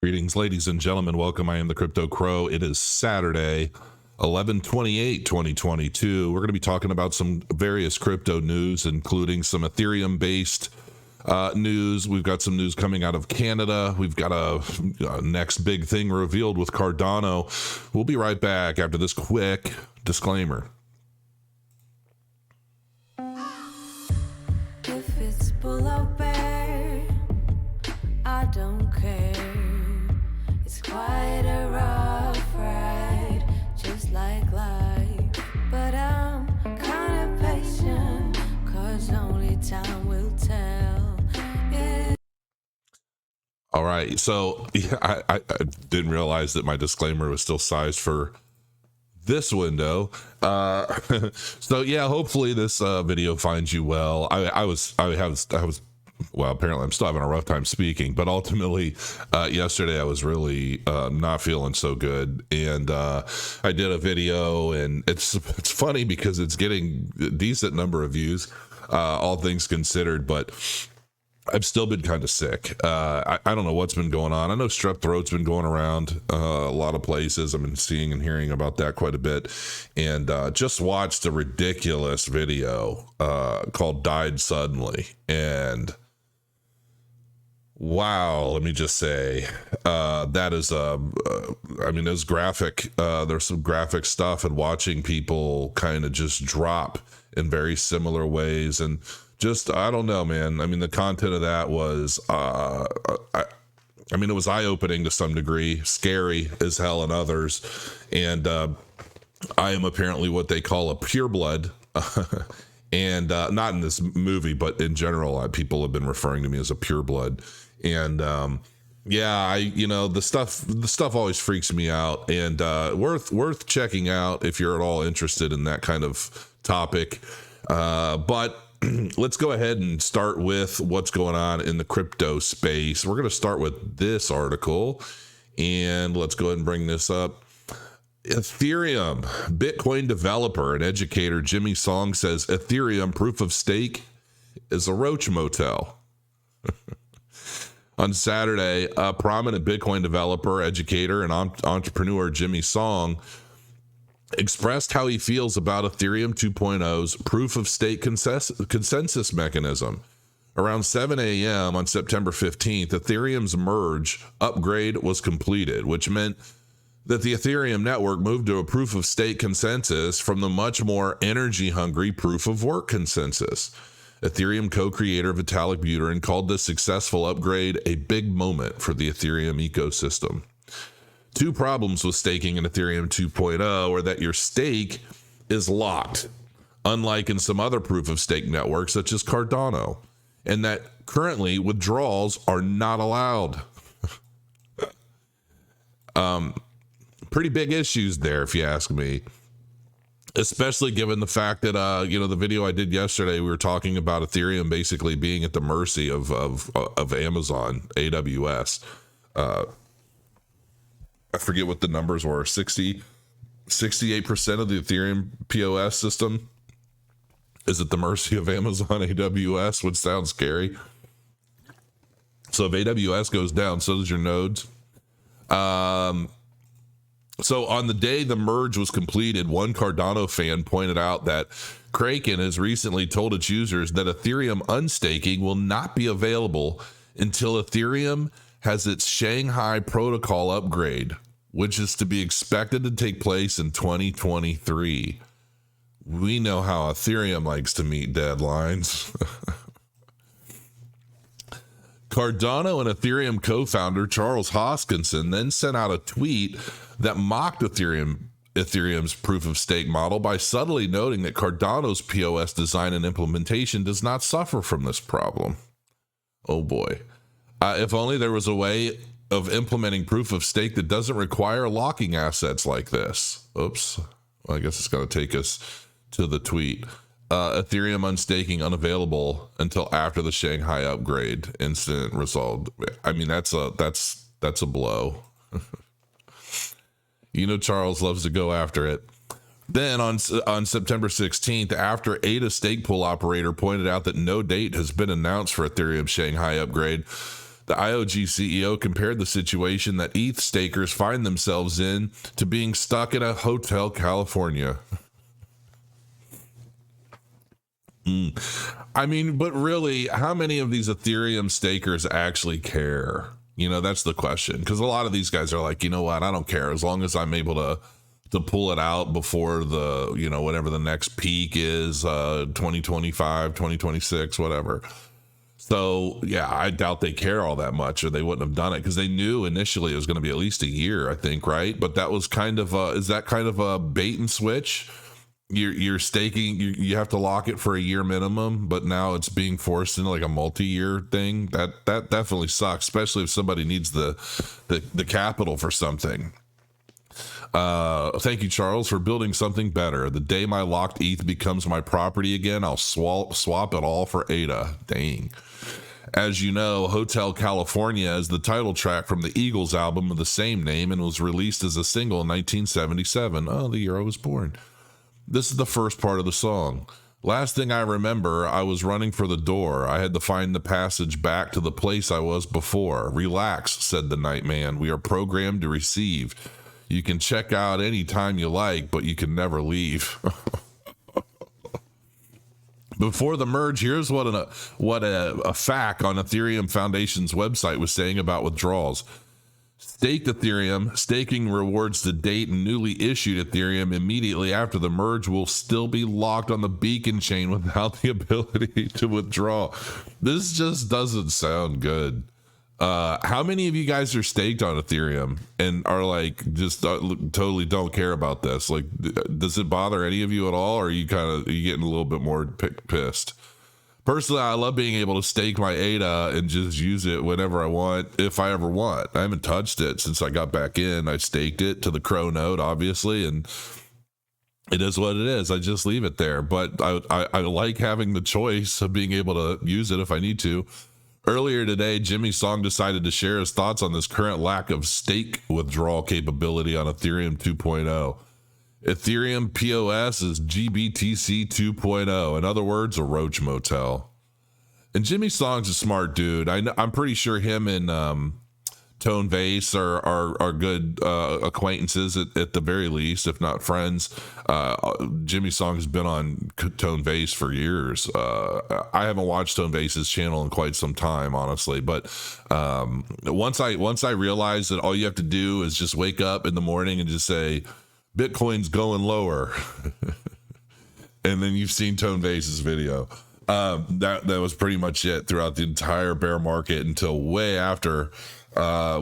Greetings, ladies and gentlemen. Welcome. I am the Crypto Crow. It is Saturday, 11/28/2022. We're going to be talking about some various crypto news, including some Ethereum-based news. We've got some news coming out of Canada. We've got a next big thing revealed with Cardano. We'll be right back after this quick disclaimer. If it's bull or bear, I don't care. It's quite a rough ride, just like life. But I'm kind of patient, 'cause only time will tell. All right, so yeah, I didn't realize that my disclaimer was still sized for this window. So yeah, hopefully this video finds you well. I was well, apparently I'm still having a rough time speaking, but ultimately yesterday I was really not feeling so good, and I did a video, and it's funny because it's getting a decent number of views, all things considered, but I've still been kind of sick. I don't know what's been going on. I know strep throat's been going around a lot of places. I've been seeing and hearing about that quite a bit. And just watched a ridiculous video called Died Suddenly. And wow, let me just say, that is, I mean, there's graphic, there's some graphic stuff, and watching people kind of just drop in very similar ways. And just, I don't know, man. I mean, the content of that was, I mean, it was eye-opening to some degree, scary as hell in others. And I am apparently what they call a pureblood. And not in this movie, but in general, people have been referring to me as a pureblood. And yeah, the stuff always freaks me out, and worth checking out if you're at all interested in that kind of topic. But let's go ahead and start with what's going on in the crypto space. We're going to start with this article, and let's go ahead and bring this up. Ethereum Bitcoin developer and educator Jimmy Song says Ethereum proof of stake is a Roach Motel. On Saturday, a prominent Bitcoin developer, educator, and entrepreneur Jimmy Song expressed how he feels about Ethereum 2.0's proof of stake consensus mechanism. Around 7 a.m. on September 15th, Ethereum's merge upgrade was completed, which meant that the Ethereum network moved to a proof of stake consensus from the much more energy hungry proof of work consensus. Ethereum co-creator Vitalik Buterin called this successful upgrade a big moment for the Ethereum ecosystem. Two problems with staking in Ethereum 2.0 are that your stake is locked, unlike in some other proof of stake networks such as Cardano, and that currently withdrawals are not allowed. Pretty big issues there, if you ask me, especially given the fact that the video I did yesterday, we were talking about Ethereum basically being at the mercy of Amazon, AWS. I forget what the numbers were. 68% of the Ethereum POS system is at the mercy of Amazon AWS, which sounds scary. So if AWS goes down, so does your nodes. So on the day the merge was completed, one Cardano fan pointed out that Kraken has recently told its users that Ethereum unstaking will not be available until Ethereum has its Shanghai protocol upgrade, which is to be expected to take place in 2023. We know how Ethereum likes to meet deadlines. Cardano and Ethereum co-founder Charles Hoskinson then sent out a tweet that mocked Ethereum's proof of stake model by subtly noting that Cardano's POS design and implementation does not suffer from this problem. Oh boy. If only there was a way of implementing proof of stake that doesn't require locking assets like this. Oops. Well, I guess it's going to take us to the tweet. Ethereum unstaking unavailable until after the Shanghai upgrade incident resolved. I mean, that's a blow. Charles loves to go after it. Then on September 16th, after ADA stake pool operator pointed out that no date has been announced for Ethereum Shanghai upgrade, The IOG CEO compared the situation that ETH stakers find themselves in to being stuck in a Hotel California. I mean, but really, how many of these Ethereum stakers actually care? You know, that's the question. Because a lot of these guys are like, you know what, I don't care as long as I'm able to pull it out before the, you know, whatever the next peak is, 2025, 2026, whatever. So, yeah, I doubt they care all that much, or they wouldn't have done it, because they knew initially it was going to be at least a year, I think, right? But that was kind of is that kind of a bait and switch? You're staking, you have to lock it for a year minimum, but now it's being forced into like a multi-year thing. That definitely sucks, especially if somebody needs the capital for something. Thank you, Charles, for building something better. The day my locked ETH becomes my property again, I'll swap it all for ADA. Dang. As you know, Hotel California is the title track from the Eagles album of the same name and was released as a single in 1977. Oh, the year I was born. This is the first part of the song. Last thing I remember, I was running for the door. I had to find the passage back to the place I was before. Relax, said the night man. We are programmed to receive. You can check out any time you like, but you can never leave. Before the merge, here's what a FAQ on Ethereum Foundation's website was saying about withdrawals. Staked Ethereum, staking rewards to date and newly issued Ethereum immediately after the merge will still be locked on the beacon chain without the ability to withdraw. This just doesn't sound good. How many of you guys are staked on Ethereum and are like just totally don't care about this? Like, does it bother any of you at all? Or are you getting a little bit more pissed? Personally, I love being able to stake my ADA and just use it whenever I want, if I ever want. I haven't touched it since I got back in. I staked it to the Crow node, obviously, and it is what it is. I just leave it there. But I like having the choice of being able to use it if I need to. Earlier today, Jimmy Song decided to share his thoughts on this current lack of stake withdrawal capability on Ethereum 2.0. Ethereum POS is GBTC 2.0. In other words, a Roach Motel. And Jimmy Song's a smart dude. I'm pretty sure him and Tone Vase are good acquaintances at the very least, if not friends. Jimmy Song's been on Tone Vase for years. I haven't watched Tone Vase's channel in quite some time, honestly. But once I realized that all you have to do is just wake up in the morning and just say, Bitcoin's going lower. And then you've seen Tone Vase's video. That was pretty much it throughout the entire bear market until way after,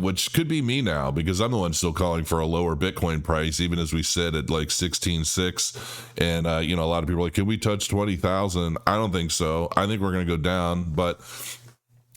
which could be me now because I'm the one still calling for a lower Bitcoin price, even as we sit at like 16.6. And, a lot of people are like, can we touch 20,000? I don't think so. I think we're going to go down, but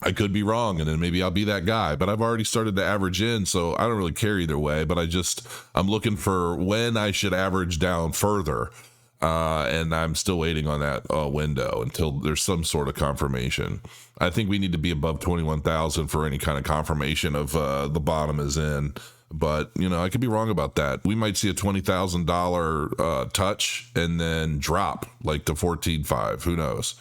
I could be wrong, and then maybe I'll be that guy, but I've already started to average in, so I don't really care either way, but I'm looking for when I should average down further, and I'm still waiting on that window until there's some sort of confirmation. I think we need to be above 21,000 for any kind of confirmation of the bottom is in, but, I could be wrong about that. We might see a $20,000 touch and then drop like to 14.5, who knows?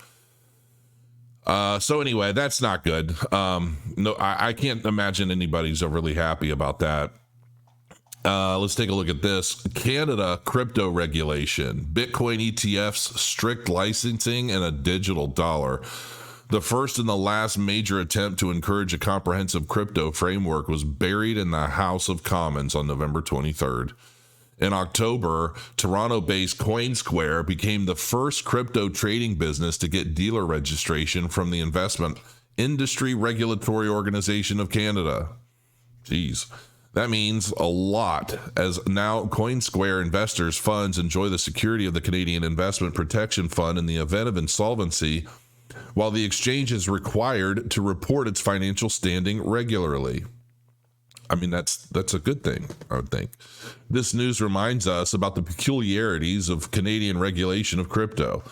So anyway, that's not good. No, I can't imagine anybody's overly happy about that. Let's take a look at this. Canada crypto regulation, Bitcoin ETFs, strict licensing, and a digital dollar. The first and the last major attempt to encourage a comprehensive crypto framework was buried in the House of Commons on November 23rd. In October, Toronto-based CoinSquare became the first crypto trading business to get dealer registration from the Investment Industry Regulatory Organization of Canada. Jeez, that means a lot, as now CoinSquare investors' funds enjoy the security of the Canadian Investment Protection Fund in the event of insolvency, while the exchange is required to report its financial standing regularly. I mean, that's a good thing, I would think. This news reminds us about the peculiarities of Canadian regulation of crypto.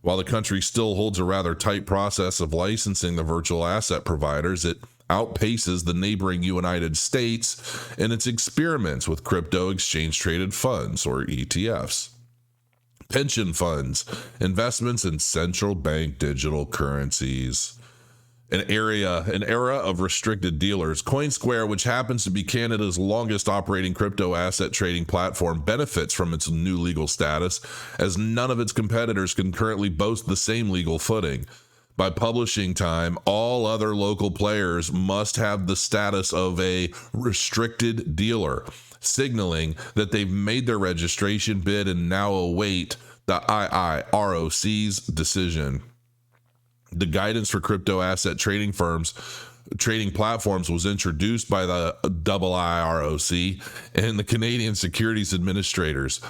While the country still holds a rather tight process of licensing the virtual asset providers, it outpaces the neighboring United States in its experiments with crypto exchange-traded funds, or ETFs, pension funds, investments in central bank digital currencies. an era of restricted dealers. CoinSquare, which happens to be Canada's longest operating crypto asset trading platform, benefits from its new legal status, as none of its competitors can currently boast the same legal footing. By publishing time, all other local players must have the status of a restricted dealer, signaling that they've made their registration bid and now await the IIROC's decision. The guidance for crypto asset trading platforms was introduced by the IIROC and the Canadian Securities Administrators.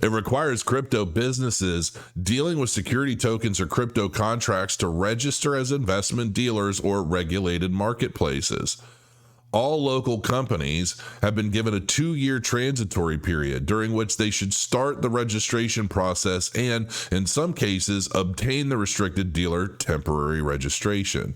It requires crypto businesses dealing with security tokens or crypto contracts to register as investment dealers or regulated marketplaces. All local companies have been given a 2-year transitory period during which they should start the registration process and, in some cases, obtain the restricted dealer temporary registration.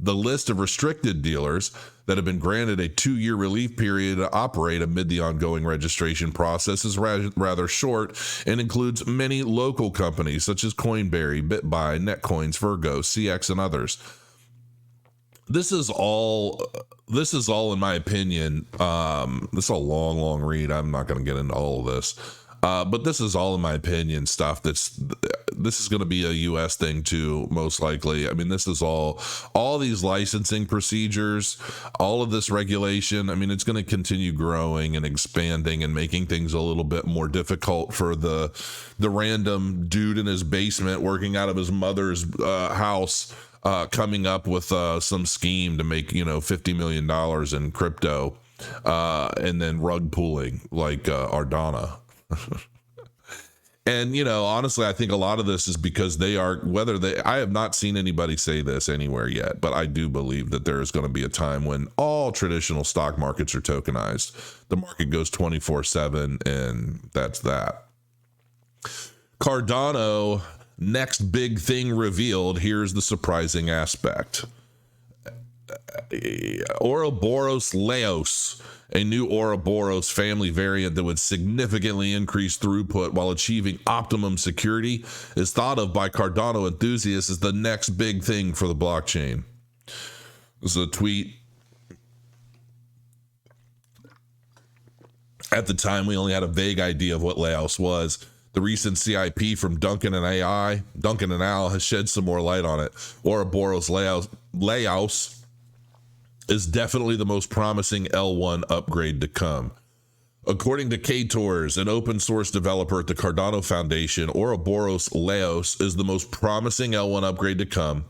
The list of restricted dealers that have been granted a 2-year relief period to operate amid the ongoing registration process is rather short and includes many local companies such as Coinberry, BitBuy, Netcoins, Virgo, CX, and others. This is all, in my opinion, this is a long read. I'm not going to get into all of this. But this is all, in my opinion, stuff this is going to be a U.S. thing too, most likely. I mean, this is all these licensing procedures, all of this regulation. I mean, it's going to continue growing and expanding and making things a little bit more difficult for the random dude in his basement working out of his mother's house, coming up with some scheme to make, $50 million in crypto, and then rug pulling like Cardano. And, honestly, I think a lot of this is because I have not seen anybody say this anywhere yet, but I do believe that there is going to be a time when all traditional stock markets are tokenized. The market goes 24/7, and that's that. Cardano, next big thing revealed. Here's the surprising aspect. Ouroboros Leios, a new Ouroboros family variant that would significantly increase throughput while achieving optimum security, is thought of by Cardano enthusiasts as the next big thing for the blockchain. This is a tweet. At the time, we only had a vague idea of what Leios was. The recent CIP from Duncan and Al has shed some more light on it. Ouroboros Leios is definitely the most promising L1 upgrade to come. According to KTORS, an open source developer at the Cardano Foundation, Ouroboros Leios is the most promising L1 upgrade to come.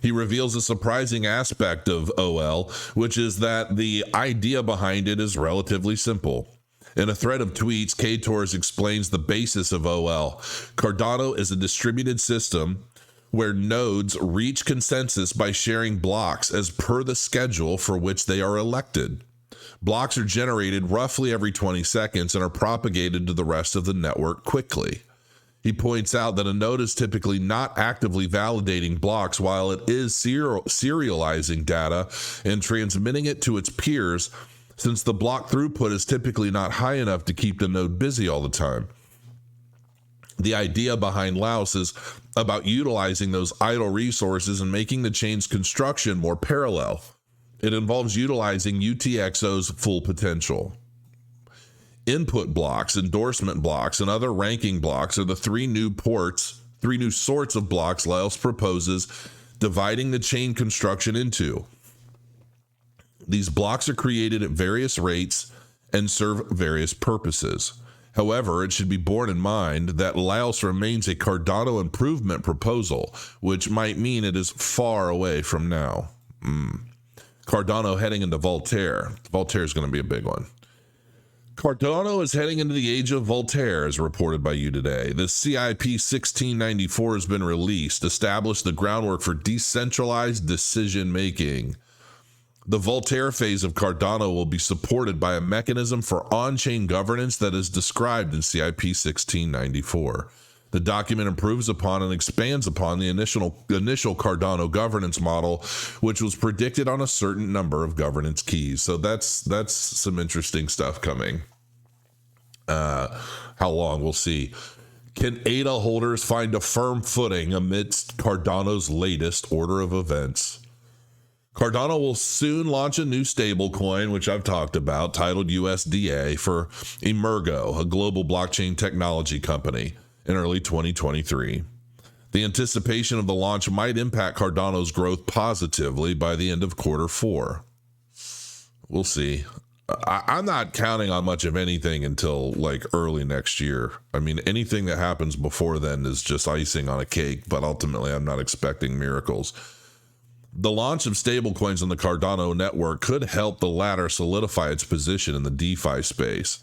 He reveals a surprising aspect of OL, which is that the idea behind it is relatively simple. In a thread of tweets, KTORS explains the basis of OL. Cardano is a distributed system where nodes reach consensus by sharing blocks as per the schedule for which they are elected. Blocks are generated roughly every 20 seconds and are propagated to the rest of the network quickly. He points out that a node is typically not actively validating blocks while it is serializing data and transmitting it to its peers, since the block throughput is typically not high enough to keep the node busy all the time. The idea behind Leios is about utilizing those idle resources and making the chain's construction more parallel. It involves utilizing UTXO's full potential. Input blocks, endorsement blocks, and other ranking blocks are the three new sorts of blocks Leios proposes dividing the chain construction into. These blocks are created at various rates and serve various purposes. However, it should be borne in mind that Leios remains a Cardano improvement proposal, which might mean it is far away from now. Cardano heading into Voltaire. Voltaire is going to be a big one. Cardano is heading into the age of Voltaire, as reported by you today. The CIP 1694 has been released, established the groundwork for decentralized decision-making. The Voltaire phase of Cardano will be supported by a mechanism for on-chain governance that is described in CIP 1694. The document improves upon and expands upon the initial Cardano governance model, which was predicted on a certain number of governance keys. So that's some interesting stuff coming. How long? We'll see. Can ADA holders find a firm footing amidst Cardano's latest order of events? Cardano will soon launch a new stablecoin, which I've talked about, titled USDA, for Emergo, a global blockchain technology company, in early 2023. The anticipation of the launch might impact Cardano's growth positively by the end of quarter 4. We'll see. I'm not counting on much of anything until like early next year. I mean, anything that happens before then is just icing on a cake, but ultimately I'm not expecting miracles. The launch of stablecoins on the Cardano network could help the latter solidify its position in the DeFi space.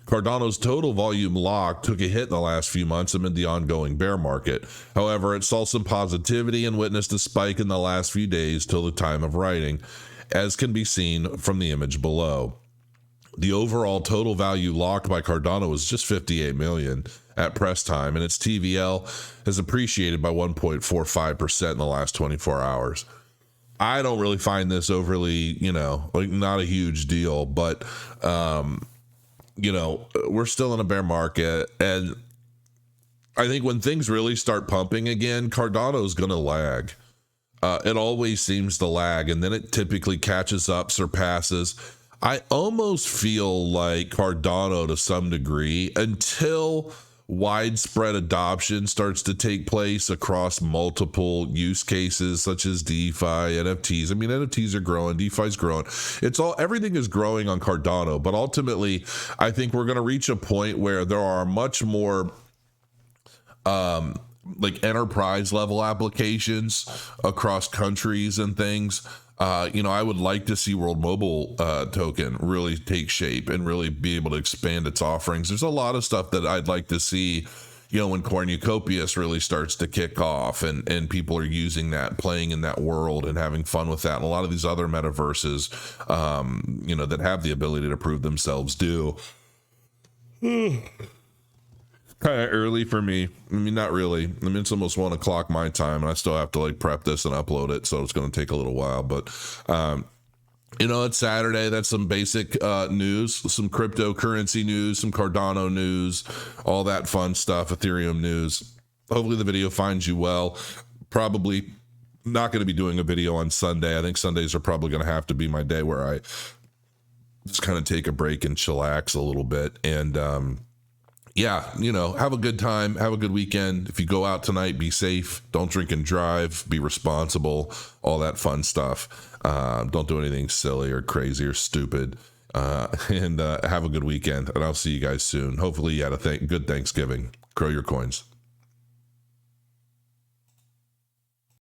Cardano's total volume locked took a hit in the last few months amid the ongoing bear market. However, it saw some positivity and witnessed a spike in the last few days till the time of writing, as can be seen from the image below. The overall total value locked by Cardano was just 58 million at press time, and its TVL has appreciated by 1.45% in the last 24 hours. I don't really find this overly, like not a huge deal, but, we're still in a bear market, and I think when things really start pumping again, Cardano's going to lag. It always seems to lag, and then it typically catches up, surpasses. I almost feel like Cardano, to some degree, until widespread adoption starts to take place across multiple use cases such as DeFi, NFTs. I mean, NFTs are growing, DeFi's growing. Everything is growing on Cardano, but ultimately, I think we're going to reach a point where there are much more like enterprise level applications across countries and things. I would like to see World Mobile Token really take shape and really be able to expand its offerings. There's a lot of stuff that I'd like to see, when Cornucopias really starts to kick off and people are using that, playing in that world and having fun with that. And a lot of these other metaverses, that have the ability to prove themselves do. Kind of early for me. I mean, not really. I mean, it's almost 1 o'clock my time, and I still have to like prep this and upload it, so it's going to take a little while. But it's Saturday. That's some basic news, some cryptocurrency news, some Cardano news, all that fun stuff, Ethereum news. Hopefully the video finds you well. Probably not going to be doing a video on Sunday. I think Sundays are probably going to have to be my day where I just kind of take a break and chillax a little bit. And have a good time, have a good weekend. If you go out tonight, be safe, don't drink and drive, be responsible, all that fun stuff. Don't do anything silly or crazy or stupid, and have a good weekend, and I'll see you guys soon. Hopefully you had a good Thanksgiving. Grow your coins.